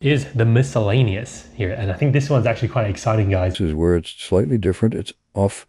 is the miscellaneous here. And I think this one's actually quite exciting, guys. This is where it's slightly different. It's off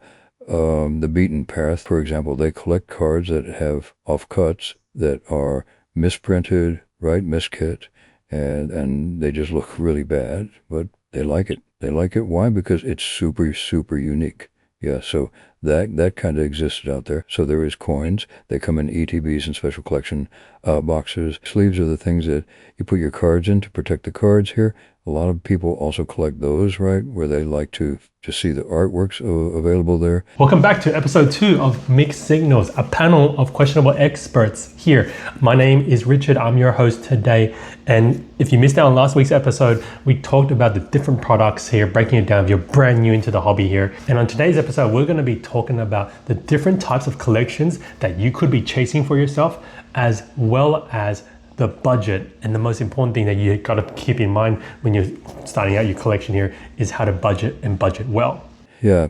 the beaten path. For example, they collect cards that have offcuts that are misprinted, right, miskit, and they just look really bad, but they like it. They like it. Why? Because it's super, super unique. Yeah, so that kind of existed out there. So there is coins. They come in ETBs and special collection boxes. Sleeves are the things that you put your cards in to protect the cards here. A lot of people also collect those, right, where they like to see the artworks available there. Welcome back to episode 2 of Mixed Signals, a panel of questionable experts here. My name is Richard. I'm your host today. And if you missed out on last week's episode, we talked about the different products here, breaking it down if you're brand new into the hobby here. And on today's episode, we're going to be talking about the different types of collections that you could be chasing for yourself, as well as the budget. And the most important thing that you got to keep in mind when you're starting out your collection here is how to budget and budget well. Yeah,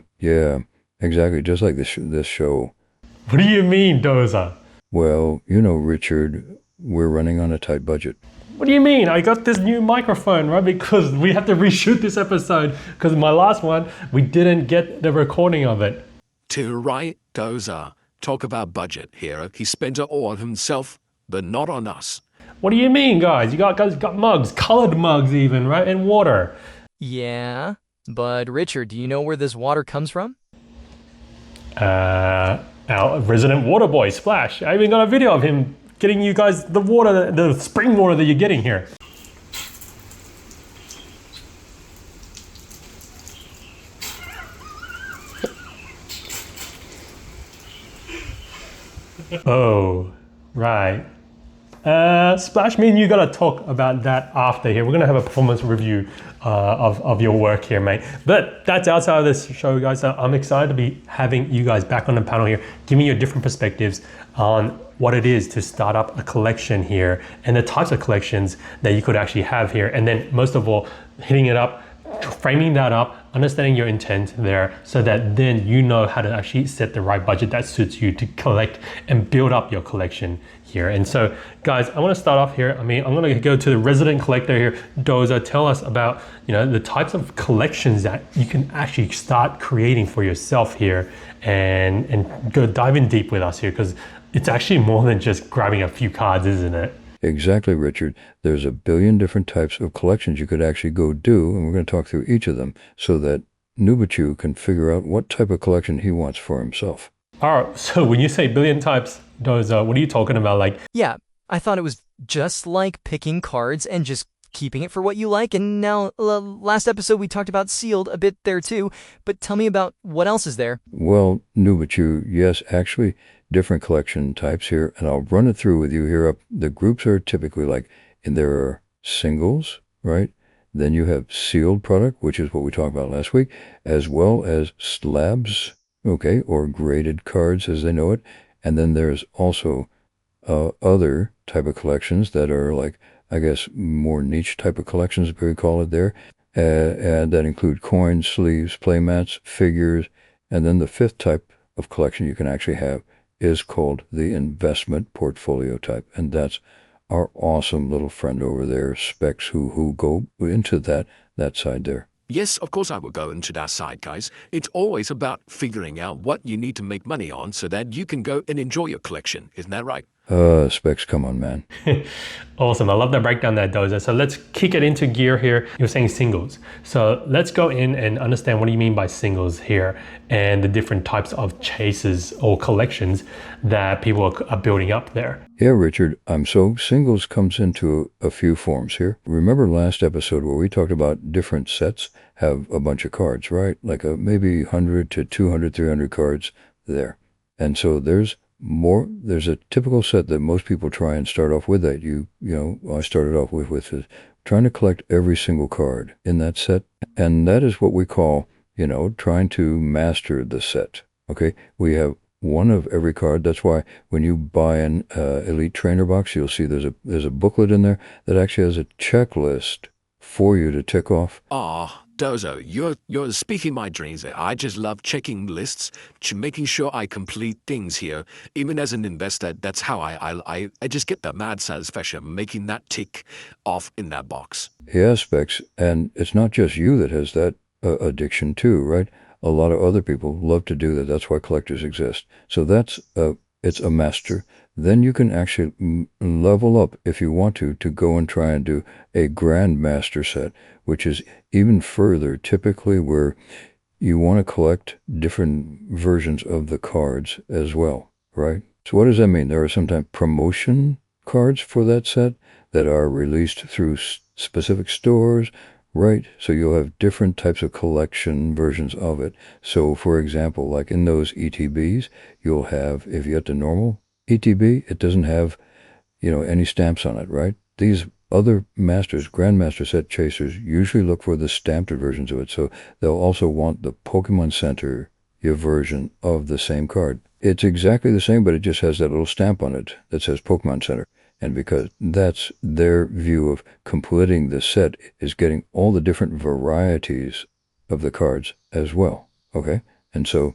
exactly. Just like this show. What do you mean, Doza? Well, you know, Richard, we're running on a tight budget. What do you mean? I got this new microphone, right? Because we have to reshoot this episode because my last one, we didn't get the recording of it. To right, Doza. Talk about budget here. He spent it all on himself, but not on us. What do you mean, guys? You guys got mugs, colored mugs even, right? And water. Yeah, but Richard, do you know where this water comes from? Our resident water boy, Splash. I even got a video of him getting you guys the water, the spring water that you're getting here. Oh, right. Splash, me and you gotta talk about that after here. We're gonna have a performance review of your work here, mate. But that's outside of this show, guys. So I'm excited to be having you guys back on the panel here, giving you different perspectives on what it is to start up a collection here and the types of collections that you could actually have here. And then most of all, hitting it up, framing that up, understanding your intent there so that then you know how to actually set the right budget that suits you to collect and build up your collection here. And so guys, I want to start off here. I'm going to go to the resident collector here. Doza, tell us about, the types of collections that you can actually start creating for yourself here and go diving deep with us here, because it's actually more than just grabbing a few cards, isn't it? Exactly, Richard. There's a billion different types of collections you could actually go do, and we're going to talk through each of them so that Nubachu can figure out what type of collection he wants for himself. All right, so when you say billion types, Doza, what are you talking about? Yeah, I thought it was just like picking cards and just keeping it for what you like. And now, last episode we talked about sealed a bit there too, but tell me about what else is there. Well, Nubachu, yes, actually, different collection types here, and I'll run it through with you here. The groups are typically and there are singles, right? Then you have sealed product, which is what we talked about last week, as well as slabs, okay, or graded cards as they know it. And then there's also other type of collections that are I guess, more niche type of collections, if we call it there. And that include coins, sleeves, playmats, figures. And then the fifth type of collection you can actually have is called the investment portfolio type. And that's our awesome little friend over there, Specs, who go into that side there. Yes, of course I will go into that side, guys. It's always about figuring out what you need to make money on so that you can go and enjoy your collection. Isn't that right? Specs, come on, man. Awesome. I love that breakdown there, Doza. So let's kick it into gear here. You're saying singles. So let's go in and understand what do you mean by singles here and the different types of chases or collections that people are building up there. Yeah, Richard. So singles comes into a few forms here. Remember last episode where we talked about different sets have a bunch of cards, right? Maybe 100 to 200, 300 cards there. And so there's a typical set that most people try and start off with that I started off with is trying to collect every single card in that set. And that is what we call, trying to master the set. Okay. We have one of every card. That's why when you buy an Elite Trainer box, you'll see there's a booklet in there that actually has a checklist for you to tick off. Dozo, you're speaking my dreams there. I just love checking lists, making sure I complete things here. Even as an investor, that's how I just get the mad satisfaction making that tick off in that box. Yeah, Specs, and it's not just you that has that addiction too, right? A lot of other people love to do that. That's why collectors exist. So that's it's a master. Then you can actually level up if you want to go and try and do a grandmaster set, which is even further, typically where you want to collect different versions of the cards as well, right? So what does that mean? There are sometimes promotion cards for that set that are released through specific stores, right? So you'll have different types of collection versions of it. So for example, like in those ETBs, you'll have, if you get the normal ETB, it doesn't have, any stamps on it, right? These other masters, grandmaster set chasers, usually look for the stamped versions of it. So they'll also want the Pokemon Center version of the same card. It's exactly the same, but it just has that little stamp on it that says Pokemon Center. And because that's their view of completing the set, is getting all the different varieties of the cards as well. Okay? And so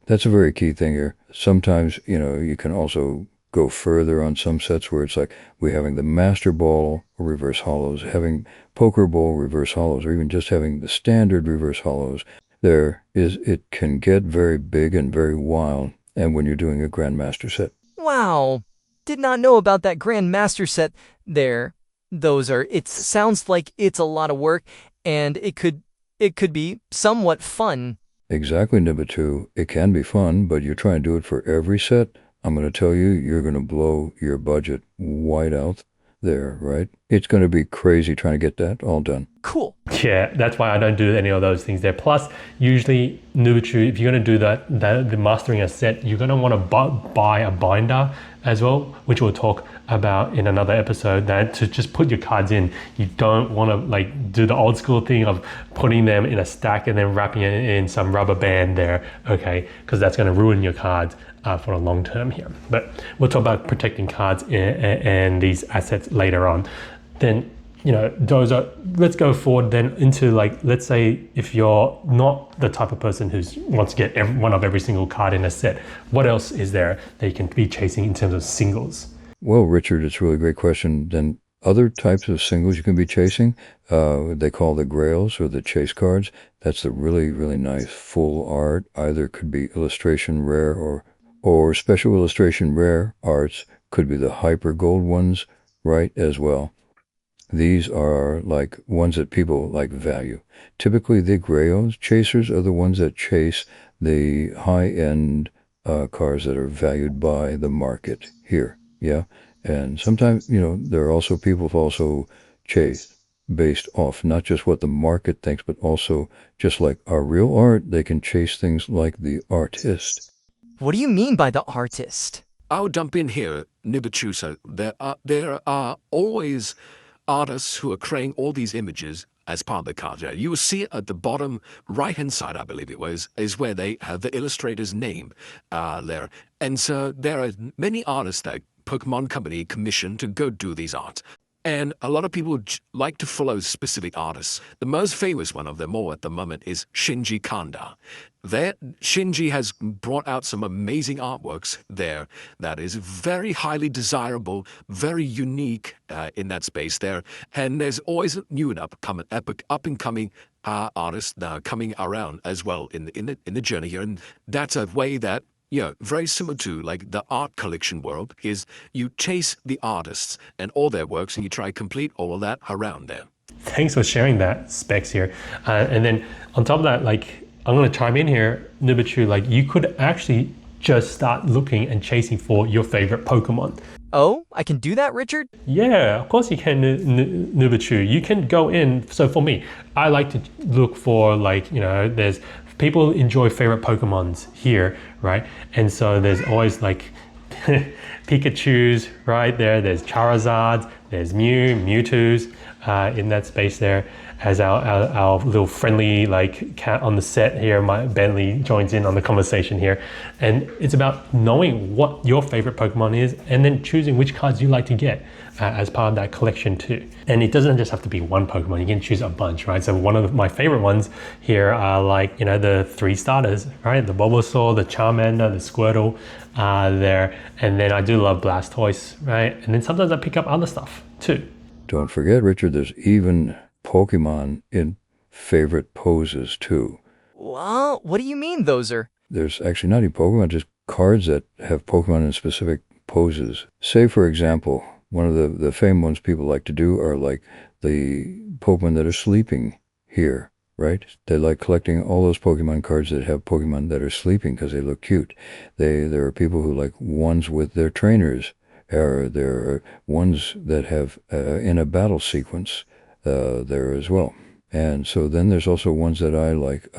that's a very key thing here. Sometimes, you can also go further on some sets where it's like we're having the Master Ball reverse hollows, having Poker Ball reverse hollows, or even just having the standard reverse hollows. It can get very big and very wild, and when you're doing a Grandmaster set. Wow. Did not know about that Grandmaster set there. It sounds like it's a lot of work, and it could be somewhat fun. Exactly, Nibitu. It can be fun, but you're trying to do it for every set. I'm going to tell you, you're going to blow your budget wide out there, right? It's going to be crazy trying to get that all done. Cool. Yeah, that's why I don't do any of those things there. Plus, usually, Nubichu, if you're going to do the mastering a set, you're going to want to buy a binder as well, which we'll talk about in another episode, that to just put your cards in. You don't want to do the old school thing of putting them in a stack and then wrapping it in some rubber band there, okay? Because that's going to ruin your cards for the long term here. But we'll talk about protecting cards and these assets later on. Then, let's go forward then into let's say if you're not the type of person who wants to get every single card in a set, what else is there that you can be chasing in terms of singles? Well, Richard, it's a really great question. Then other types of singles you can be chasing, they call the grails or the chase cards. That's the really, really nice full art. Either could be illustration rare or special illustration rare arts, could be the hyper gold ones, right, as well. These are ones that people value. Typically, the grails chasers are the ones that chase the high-end cars that are valued by the market here. Yeah, and sometimes there are also people who also chase based off not just what the market thinks, but also just like our real art, they can chase things like the artist. What do you mean by the artist? I'll jump in here, Nibichusa. There are always artists who are creating all these images as part of the card. You will see at the bottom right-hand side, I believe it was, is where they have the illustrator's name there. And so there are many artists that Pokemon Company commissioned to go do these arts. And a lot of people like to follow specific artists. The most famous one of them all at the moment is Shinji Kanda. Shinji has brought out some amazing artworks there that is very highly desirable, very unique in that space there. And there's always new and up-and-coming artists coming around as well in the journey here. And that's a way that, very similar to the art collection world, is you chase the artists and all their works and you try to complete all of that around there. Thanks for sharing that, Specs here. And then on top of that, I'm going to chime in here, Nubichu, you could actually just start looking and chasing for your favorite Pokemon. Oh, I can do that, Richard? Yeah, of course you can, Nubichu. You can go in. So for me, I like to look for there's people enjoy favorite Pokemons here, right? And so there's always Pikachus right there. There's Charizards, there's Mewtwo's, in that space there as our little friendly like cat on the set here. Bentley joins in on the conversation here. And it's about knowing what your favorite Pokemon is and then choosing which cards you like to get as part of that collection too. And it doesn't just have to be one Pokemon, you can choose a bunch, right? So one of my favorite ones here are like, the 3 starters, right? The Bulbasaur, the Charmander, the Squirtle there. And then I do love Blastoise, right? And then sometimes I pick up other stuff too. Don't forget, Richard, there's even Pokemon in favorite poses too. Well, what do you mean those are? There's actually not even Pokemon, just cards that have Pokemon in specific poses. Say, for example, one of the famous ones people like to do are like the Pokemon that are sleeping here, right? They like collecting all those Pokemon cards that have Pokemon that are sleeping because they look cute. There are people who like ones with their trainers. There are ones that have in a battle sequence there as well. And so then there's also ones that I like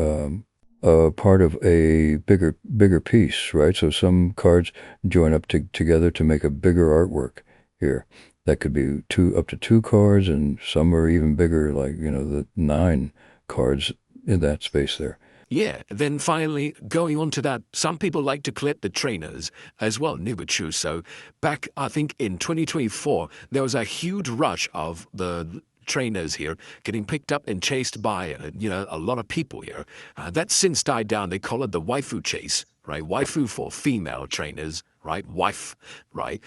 part of a bigger piece, right? So some cards join up together to make a bigger artwork here. That could be up to 2 cards, and some are even bigger, like, the 9 cards in that space there. Yeah, then finally, going on to that, some people like to collect the trainers as well, Nibichu. So back, I think, in 2024, there was a huge rush of the trainers here getting picked up and chased by, a lot of people here. That's since died down. They call it the waifu chase, right? Waifu for female trainers, right? Wife, right?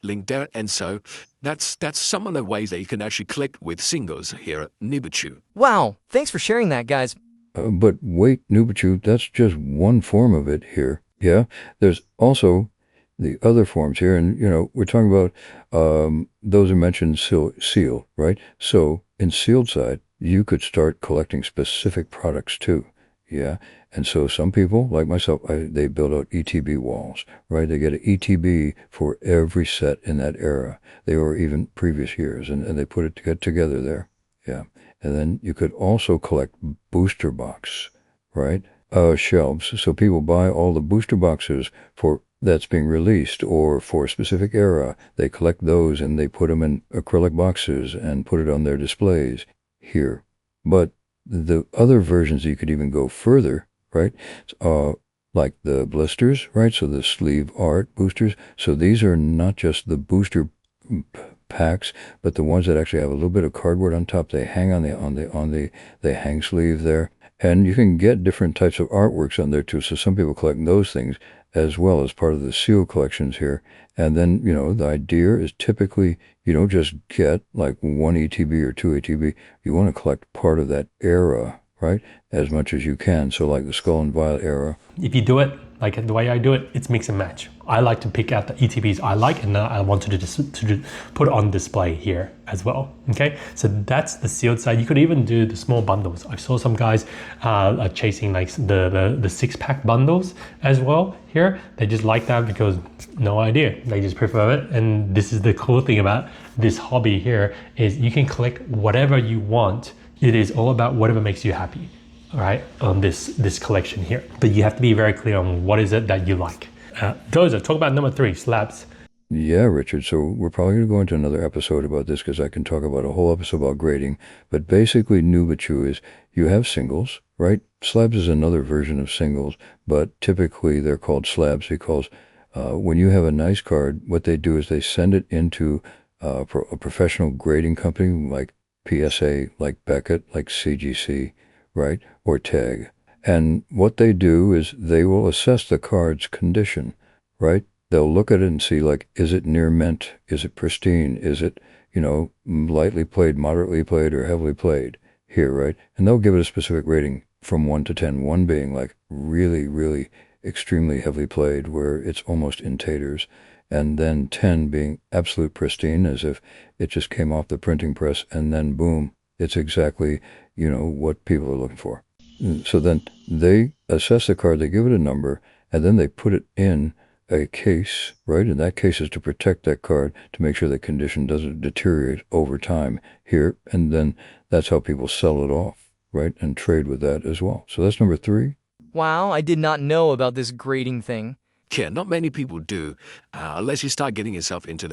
Linked there. And so that's some of the ways that you can actually collect with singles here at Nibichu. Wow, thanks for sharing that, guys. But wait, Nubichu, that's just one form of it here. Yeah, there's also the other forms here, and we're talking about those are mentioned sealed, right? So in sealed side, you could start collecting specific products too. Yeah, and so some people, like myself, they build out ETB walls, right? They get an ETB for every set in that era, or even previous years, and they put it together there. Yeah. And then you could also collect booster box, right? Shelves. So people buy all the booster boxes that's being released or for a specific era. They collect those and they put them in acrylic boxes and put it on their displays here. But the other versions, you could even go further, right? Like the blisters, right? So the sleeve art boosters. So these are not just the booster packs, but the ones that actually have a little bit of cardboard on top. They hang on the hang sleeve there, and you can get different types of artworks on there too. So some people collect those things as well as part of the seal collections here. And then the idea is typically you don't just get like 1 ETB or 2 ETB. You want to collect part of that era, right, as much as you can. So like the Skull and Violet era. If you do it like the way I do it, it's mix and match. I like to pick out the ETBs I like, and I want to put on display here as well. Okay, so that's the sealed side. You could even do the small bundles. I saw some guys chasing like the 6-pack bundles as well here. They just like that because no idea, they just prefer it. And this is the cool thing about this hobby here is you can collect whatever you want. It is all about whatever makes you happy. All right, on this collection here, but you have to be very clear on what is it that you like. Joseph, talk about number 3, slabs. Yeah, Richard. So we're probably going to go into another episode about this because I can talk about a whole episode about grading. But basically, Nubichu is you have singles, right? Slabs is another version of singles, but typically they're called slabs because when you have a nice card, what they do is they send it into a professional grading company like PSA, like Beckett, like CGC, right, or TAG. And what they do is they will assess the card's condition, right? They'll look at it and see, like, is it near mint? Is it pristine? Is it, lightly played, moderately played, or heavily played here, right? And they'll give it a specific rating from 1 to 10, 1 being like really, really extremely heavily played where it's almost in taters, and then 10 being absolute pristine as if it just came off the printing press, and then boom, it's exactly, what people are looking for. So then they assess the card, they give it a number, and then they put it in a case, right? And that case is to protect that card to make sure the condition doesn't deteriorate over time here. And then that's how people sell it off, right? And trade with that as well. So that's number 3. Wow, I did not know about this grading thing. Yeah, not many people do, unless you start getting yourself into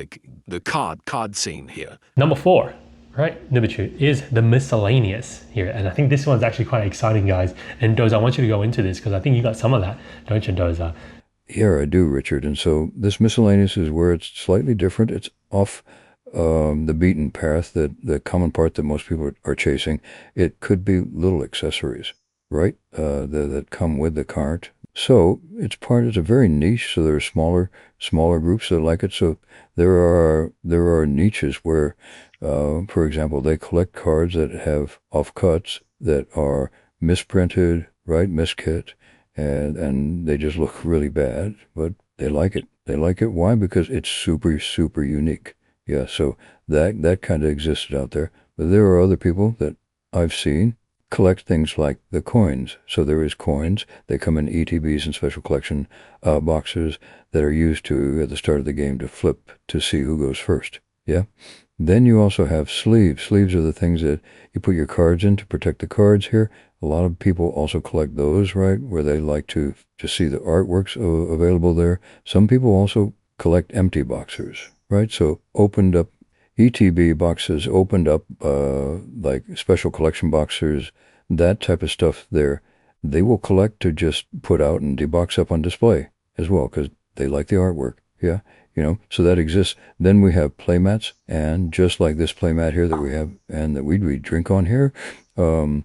the card scene here. Number 4, right, Nibichu, is the miscellaneous here. And I think this one's actually quite exciting, guys. And Doza, I want you to go into this because I think you got some of that, don't you, Doza? Yeah, I do, Richard. And so this miscellaneous is where it's slightly different. It's off the beaten path, that the common part that most people are chasing. It could be little accessories, right, that come with the cart. So it's a very niche. So there are smaller groups that like it. So there are niches where, for example, they collect cards that have offcuts that are misprinted, right, miskit, and they just look really bad, but they like it. They like it. Why? Because it's super, super unique. Yeah, so that kind of existed out there. But there are other people that I've seen collect things like the coins. So there is coins. They come in ETBs and special collection boxes that are used to, at the start of the game, to flip to see who goes first. Yeah. Then you also have sleeves. Sleeves are the things that you put your cards in to protect the cards here. A lot of people also collect those, right, where they like to see the artworks available there. Some people also collect empty boxes, right? So opened up ETB boxes, opened up like special collection boxes, that type of stuff there. They will collect to just put out and debox up on display as well because they like the artwork. Yeah. So that exists. Then we have playmats, and just like this playmat here that we have and that we drink on here. And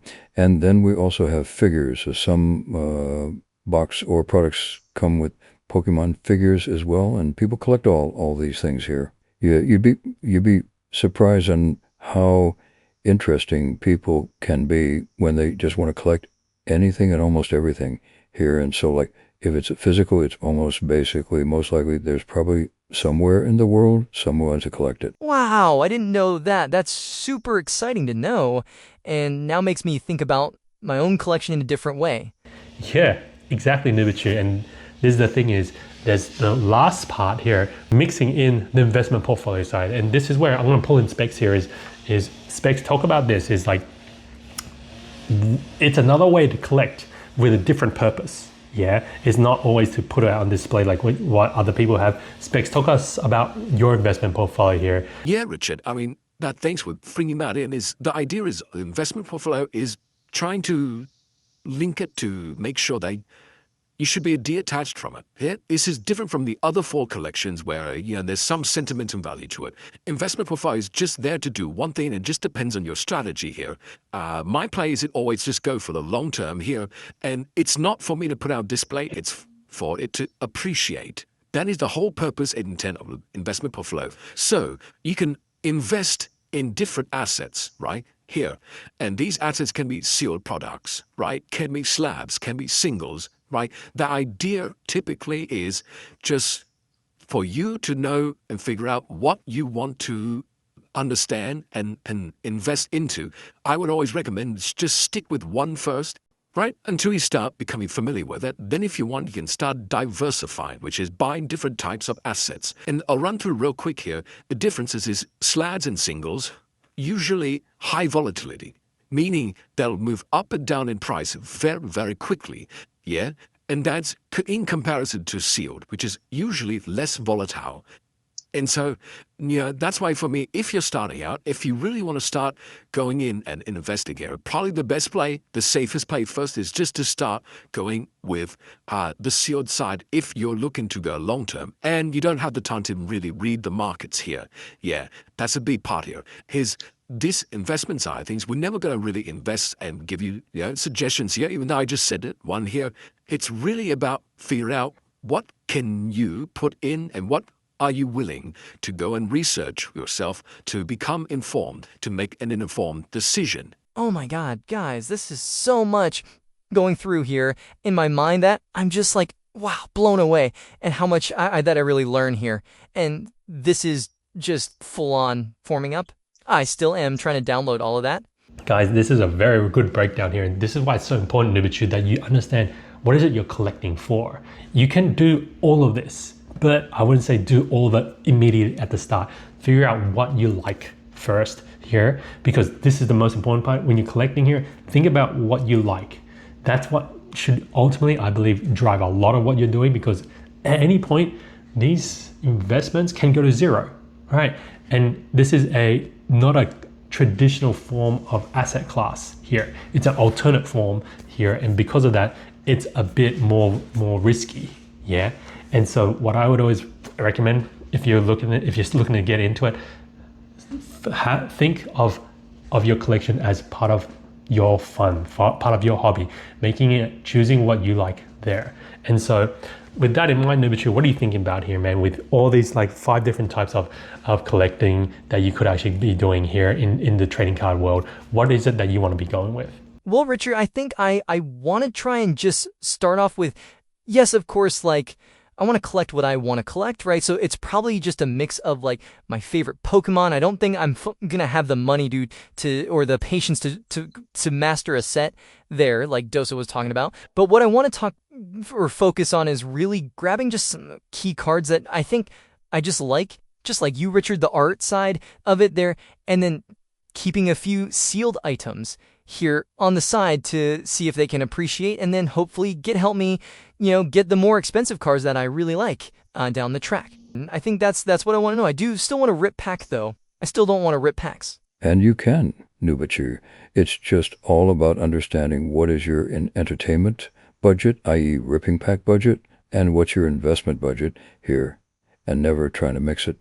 then we also have figures. So some box or products come with Pokemon figures as well, and people collect all these things here. You'd be surprised on how interesting people can be when they just want to collect anything and almost everything here. And so, like, if it's physical, it's most likely there's probably somewhere in the world someone wants to collect it. Wow, I didn't know that. That's super exciting to know, and now makes me think about my own collection in a different way. Yeah, exactly, Nibichu. And this is the thing is, there's the last part here, mixing in the investment portfolio side. And this is where I'm going to pull in Specs here is Specs talk about this, is like, it's another way to collect with a different purpose. Yeah, it's not always to put it out on display like what other people have. Specs, talk us about your investment portfolio here. Yeah, Richard. I mean, that thanks for bringing that in. Is the idea is the investment portfolio is trying to link it to make sure that you should be detached from it. Yeah? This is different from the other 4 collections where there's some sentimental value to it. Investment portfolio is just there to do one thing, and it just depends on your strategy here. My play is it always just go for the long term here, and it's not for me to put out display, it's for it to appreciate. That is the whole purpose and intent of the investment portfolio. So you can invest in different assets, right? Here. And these assets can be sealed products, right? Can be slabs, can be singles, right? The idea typically is just for you to know and figure out what you want to understand and invest into. I would always recommend just stick with one first, right? Until you start becoming familiar with it. Then if you want, you can start diversifying, which is buying different types of assets. And I'll run through real quick here. The differences is slabs and singles, usually high volatility, meaning they'll move up and down in price very, very quickly. Yeah, and that's in comparison to sealed, which is usually less volatile. And so, that's why for me, if you're starting out, if you really want to start going in and investing here, probably the best play, the safest play first is just to start going with the sealed side if you're looking to go long term and you don't have the time to really read the markets here. Yeah, that's a big part here. This investment side of things, we're never going to really invest and give you, suggestions here, even though I just said it, one here. It's really about figuring out what can you put in and what are you willing to go and research yourself to become informed, to make an informed decision. Oh my God, guys, this is so much going through here in my mind that I'm just like, wow, blown away, and how much that I really learn here. And this is just full on forming up. I still am trying to download all of that. Guys, this is a very good breakdown here, and this is why it's so important, Nibichu, that you understand what is it you're collecting for. You can do all of this, but I wouldn't say do all of it immediately at the start. Figure out what you like first here, because this is the most important part. When you're collecting here, think about what you like. That's what should ultimately, I believe, drive a lot of what you're doing, because at any point, these investments can go to zero, right? And this is not a traditional form of asset class here. It's an alternate form here, and because of that, it's a bit more risky. Yeah. And so what I would always recommend if you're looking to get into it, think of your collection as part of your fun, part of your hobby, choosing what you like there. And so with that in mind, Nubichu, what are you thinking about here, man, with all these like 5 different types of collecting that you could actually be doing here in the trading card world? What is it that you want to be going with? Well, Richard, I think I want to try and just start off with, yes, of course, like, I want to collect what I want to collect, right? So it's probably just a mix of like my favorite Pokemon. I don't think I'm gonna have the money or the patience to master a set there, like Dosa was talking about. But what I want to talk or focus on is really grabbing just some key cards that I think I just like you, Richard, the art side of it there, and then keeping a few sealed items here on the side to see if they can appreciate, and then hopefully help me, get the more expensive cards that I really like down the track. And I think that's what I want to know. I do still want to rip pack though. I still don't want to rip packs. And you can, Nubichu. It's just all about understanding what is your entertainment budget, i.e. ripping pack budget, and what's your investment budget here, and never trying to mix it.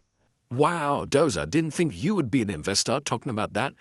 Wow, Doza, didn't think you would be an investor talking about that.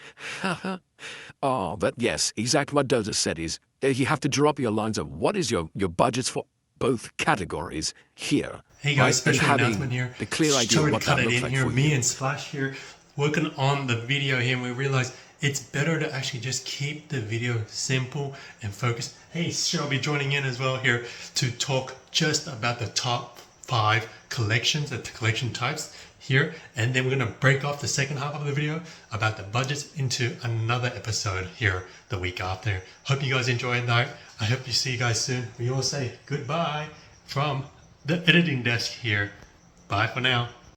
Oh, but yes, exactly what Doza said is you have to draw up your lines of what is your budgets for both categories here. Hey guys, right? special And announcement here. the clear idea Sorry of what to cut that it looks in like here. for Me you. and Splash here working on the video here, and we realized it's better to actually just keep the video simple and focused. Hey, Cheryl will be joining in as well here to talk just about the top 5 collections, the collection types here, and then we're going to break off the second half of the video about the budgets into another episode here the week after. Hope you guys enjoyed that. I hope you see you guys soon. We all say goodbye from the editing desk here. Bye for now.